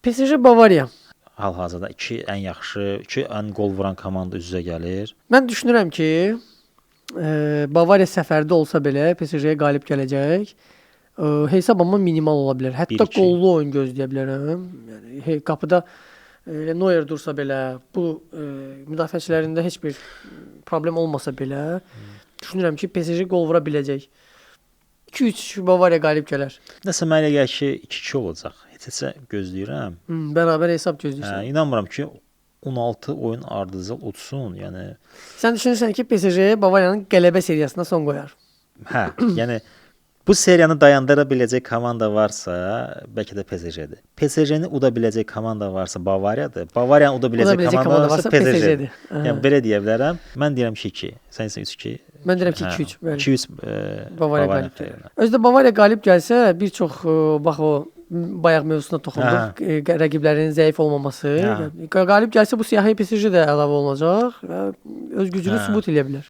PSG Bavariya. Hal-hazırda iki ən yaxşı, iki ən qol vuran komanda üz-üzə gəlir. Mən düşünürəm ki, Bavariya səfərdə olsa belə PSG-yə qalib gələcək. Hesab amma minimal ola bilər. Hətta 1-2. qollu oyun gözləyə bilərəm. Yəni qapıda Neuer dursa belə, bu müdafiəçilərində heç bir problem olmasa belə, düşünürəm ki, PSG qol vura biləcək. 2-3 Bavariya qalib gələr. Nəsə mənə elə gəlir ki, 2-2 olacaq. Heç gözləyirəm. Bərabər hesab gözləyirsən. İnanmıram ki, 16 oyun ardıcıl utsun. Yəni Sən düşünürsən ki, PSG Bavariyanın qələbə seriyasına son qoyar. hə, yəni bu seriyanı dayandıra biləcək komanda varsa, bəlkə də PSG-dir. PSG-ni uda biləcək komanda varsa Bavariyadır. Bavariyanı uda biləcək komanda varsa PSG-dir. Yəni belə deyə bilərəm. Mən deyirəm ki, 2. Sən isə 3-2. Mən deyirəm ki, 2-3. Bəli. 200 Bavariya qalib gəlir. Özdə Bavariya qalib gəlsə, bir çox bax o bayaq mövzusuna toxunduq. Rəqiblərinin zəif olmaması. Yəni, qalib gəlsə bu siyahıya PSG də əlavə olunacaq və öz gücünü sübut edə bilər.